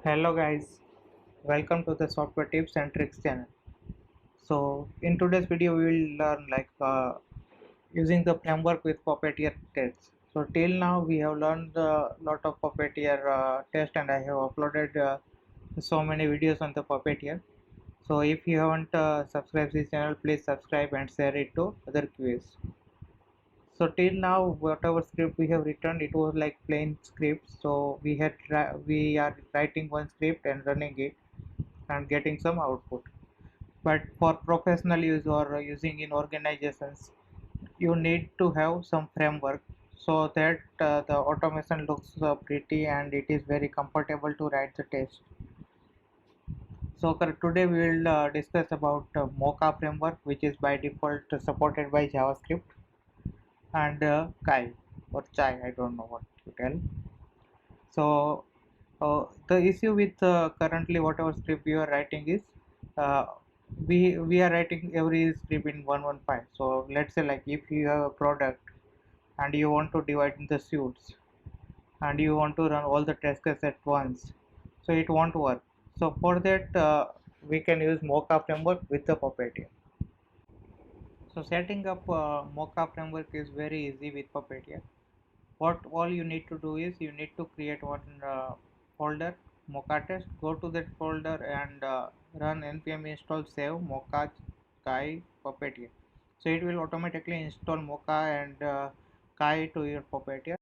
Hello guys, welcome to the software tips and tricks channel. So in today's video we will learn using the framework with puppeteer tests. So till now we have learned a lot of puppeteer test, and I have uploaded so many videos on the puppeteer. So if you haven't subscribed this channel, please subscribe and share it to other QAs. So till now whatever script we have written, it was like plain script. So we are writing one script and running it and getting some output. But for professional use or using in organizations, you need to have some framework so that the automation looks pretty and it is very comfortable to write the test. So today we will discuss about Mocha framework, which is by default supported by JavaScript, and Kai or Chai, I don't know what to tell. So the issue with currently whatever script you are writing is uh, we are writing every script in 115. So let's say like if you have a product and you want to divide into suits and you want to run all the test cases at once, so it won't work. So for that we can use Mocha framework with the Puppeteer. So setting up Mocha framework is very easy with Puppeteer. What all you need to do is you need to create one folder, Mocha test. Go to that folder and run npm install save Mocha Kai Puppeteer. So it will automatically install Mocha and Kai to your Puppeteer.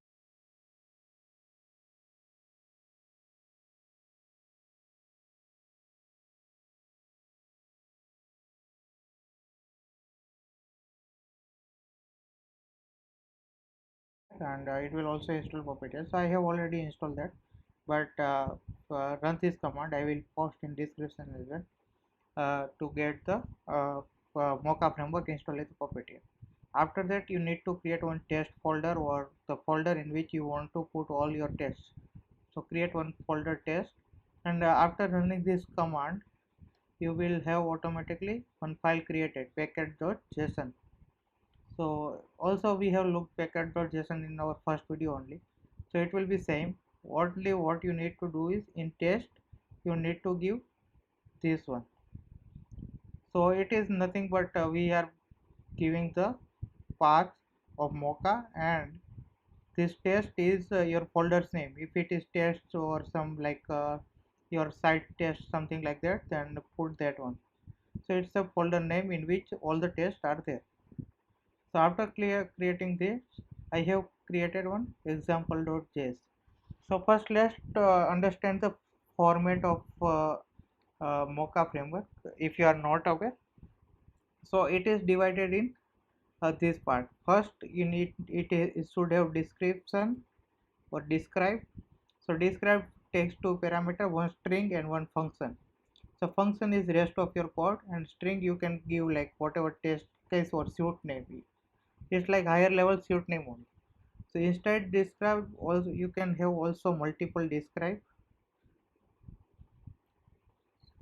And it will also install Puppeteer. So I have already installed that, but run this command. I will post in description as well to get the Mocha framework installed with Puppeteer. After that, you need to create one test folder or the folder in which you want to put all your tests. So create one folder test, and after running this command, you will have automatically one file created, package.json. So also we have looked package.json in our first video only. So it will be same. Only what you need to do is in test, you need to give this one. So it is nothing but we are giving the path of Mocha, and this test is your folder's name. If it is test or some your site test, something like that, then put that one. So it's a folder name in which all the tests are there. So after creating this, I have created one example.js. So first let's understand the format of Mocha framework if you are not aware. So it is divided in this part. First you need it should have description or describe. So describe takes two parameter, one string and one function. So function is rest of your code, and string you can give like whatever test case or suit name. It's like higher level suit name only. So instead describe, also you can have also multiple describe.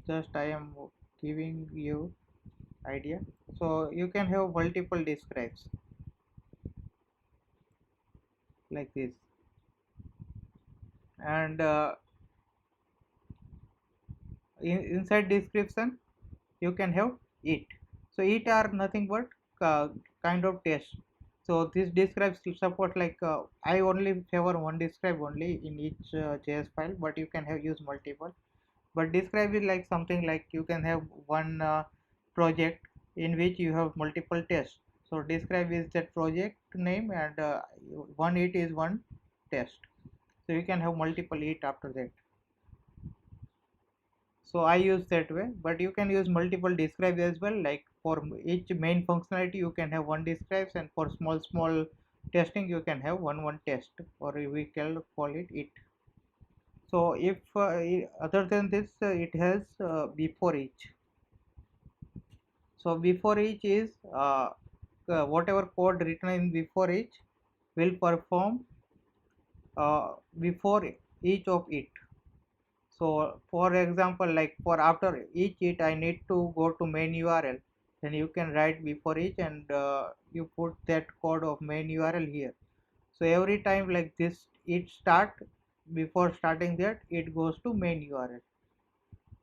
Just I am giving you idea. So you can have multiple describes like this, and inside description you can have it. So it are nothing but uh, kind of test. So this describes to support I only favor one describe only in each JS file, but you can have use multiple. But describe is like something like you can have one project in which you have multiple tests. So describe is that project name, and one it is one test. So you can have multiple it after that. So I use that way, but you can use multiple describes as well. Like for each main functionality you can have one describes, and for small testing you can have one test, or we can call it. So if other than this it has before each. So before each is whatever code written in before each will perform before each of it. So for example, like for after each it I need to go to main URL, then you can write before each, and you put that code of main URL here. So every time like this it start, before starting that it goes to main URL.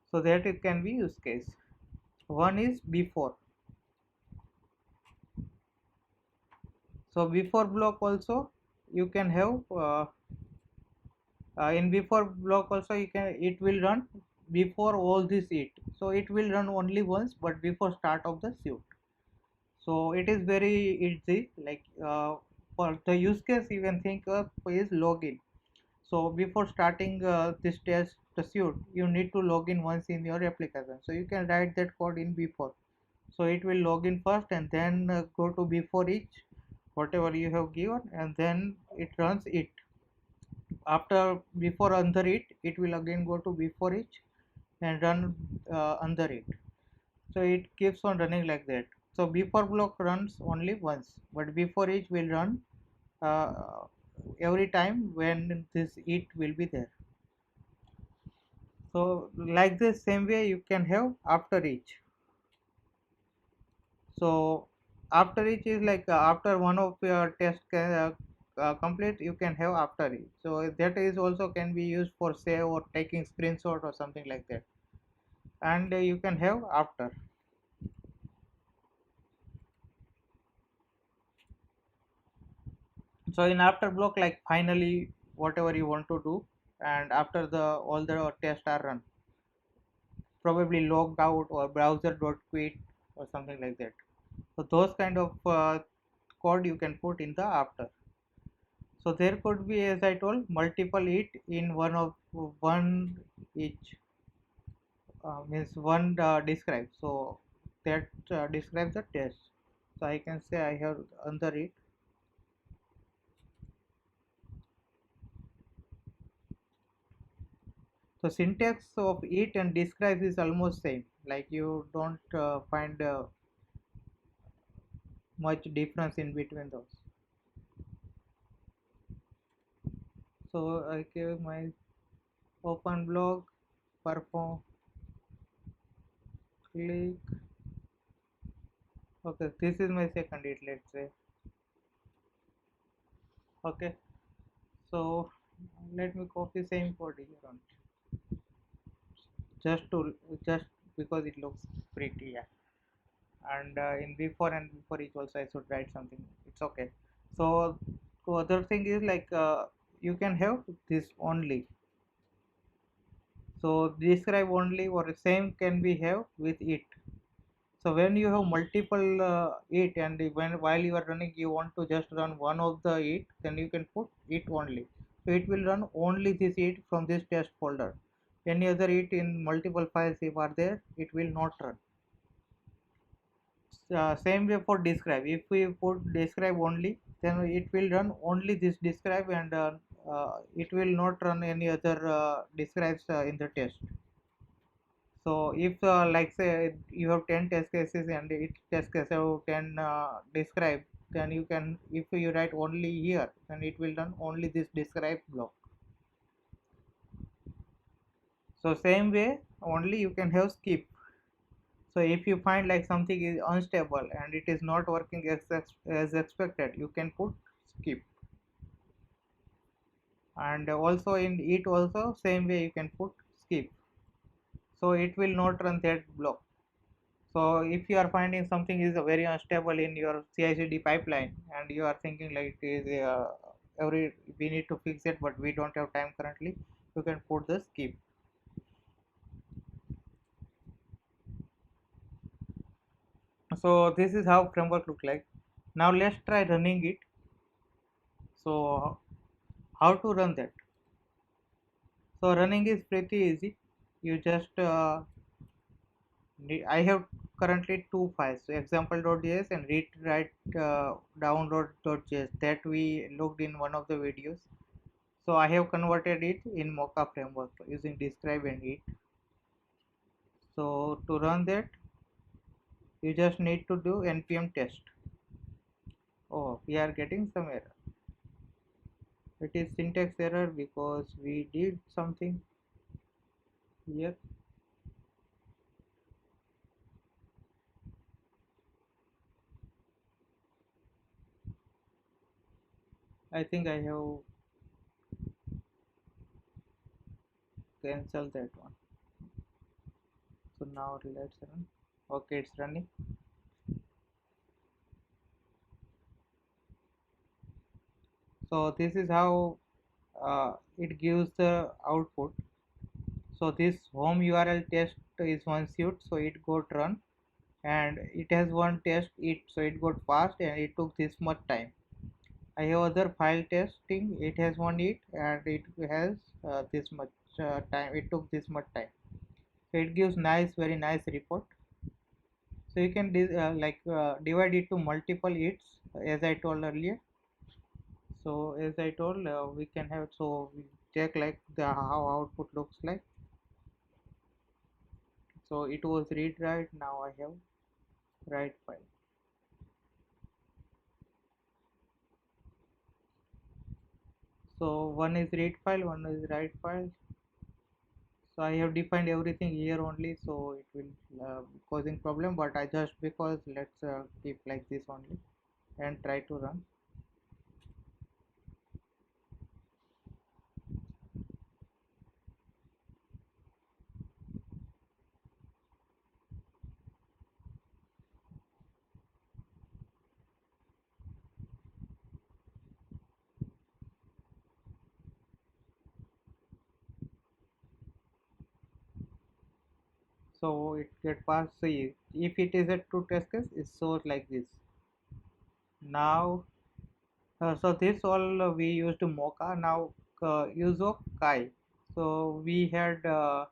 So that it can be use case. One is before. So before block also you can have in before block also you can, it will run before all this it, so it will run only once but before start of the suit. So it is very easy, like for the use case you can think of is login. So before starting this test the suit, you need to log in once in your application, so you can write that code in before. So it will log in first and then go to before each whatever you have given, and then it runs it. After before under it, it will again go to before each and run under it. So it keeps on running like that. So before block runs only once, but before each will run uh, every time when this it will be there. So like this same way you can have after each. So after each is like after one of your test complete, you can have after each. So that is also can be used for save or taking screenshot or something like that. And you can have after. So in after block, like finally whatever you want to do, and after the all the tests are run, probably logged out or browser dot quit or something like that. So those kind of code you can put in the after. So there could be, as I told, multiple it in one each, means one describe. So that describes the test. So I can say I have under it. So syntax of it and describe is almost same. Like you don't find much difference in between those. So I give my open blog, perform, click. Okay, this is my second it. Let's say. Okay, so let me copy same code here on, just to just because it looks pretty, yeah. And in before and before each also I should write something. It's okay. So the other thing is like you can have this only. So describe only or same can be have with it. So when you have multiple it, and when while you are running you want to just run one of the it, then you can put it only. So it will run only this it from this test folder. Any other it in multiple files if are there, it will not run. Same way for describe, if we put describe only, then it will run only this describe, and it will not run any other describes in the test. So if like say you have 10 test cases and each test case have 10 describe, then you can, if you write only here, then it will run only this describe block. So same way only you can have skip. So if you find like something is unstable and it is not working as expected, you can put skip. And also in it also same way you can put skip. So it will not run that block. So if you are finding something is very unstable in your CI/CD pipeline and you are thinking like it is every we need to fix it but we don't have time currently, you can put the skip. So this is how framework look like. Now let's try running it. So how to run that? So running is pretty easy. You just I have currently two files, so example.js and read write download.js that we looked in one of the videos. So I have converted it in Mocha framework using describe and it. So to run that, you just need to do npm test. Oh, we are getting some error. It is syntax error because we did something here. I think I have cancel that one. So now let's run. Okay, it's running. So this is how it gives the output. So this home URL test is one suit, so it got run, and it has one test it, so it got passed and it took this much time. I have other file testing, it has one it and it has this much time, it took this much time. So it gives nice, very nice report. So you can divide it to multiple its as I told earlier. So as I told, we can have, so we check like the how output looks like. So it was read write, now I have write file. So one is read file, one is write file. So I have defined everything here only, so it will causing problem, but I just because let's keep like this only and try to run. So it get passed. See, if it is a true test case, it shows like this. Now, so this all we used Mocha. Now use of Kai. So we had uh,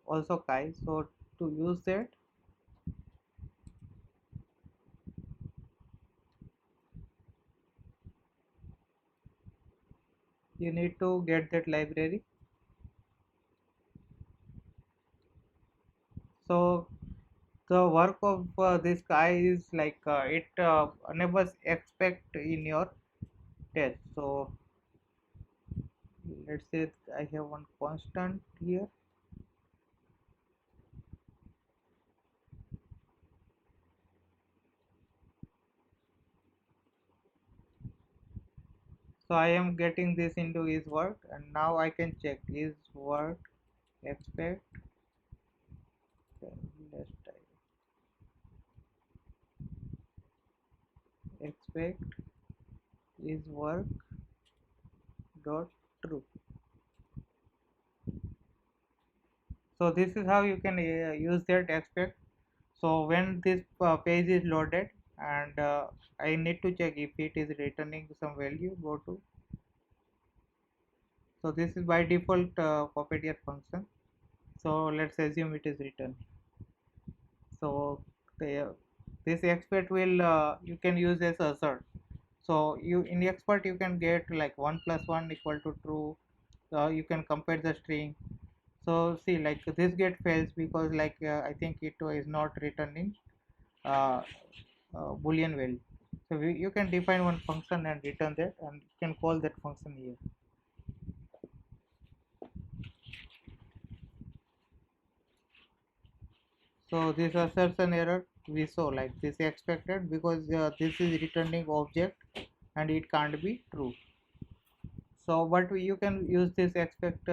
also Kai. So to use that, you need to get that library. So the work of this Kai is like it enables expect in your test. So let's say I have one constant here. So I am getting this into is work, and now I can check is work expect. Let's type expect is work dot true. So this is how you can use that expect. So when this page is loaded, and I need to check if it is returning some value, go to. So this is by default puppeteer function. So let's assume it is written. So the, this expert will you can use as assert. So you in the expert you can get like 1 plus 1 equal to true. You can compare the string. So see, like this get fails because like I think it is not returning uh, boolean value. So you can define one function and return that, and you can call that function here. So this assertion error we saw like this expected because this is returning object and it can't be true. So but you can use this expect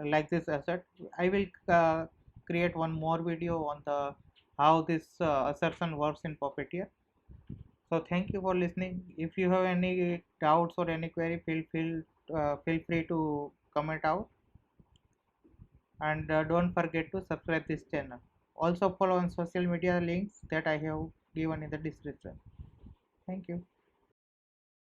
like this assert. I will create one more video on the how this assertion works in Puppeteer. So thank you for listening. If you have any doubts or any query, feel free to comment out, and don't forget to subscribe this channel. Also follow on social media links that I have given in the description. Thank you.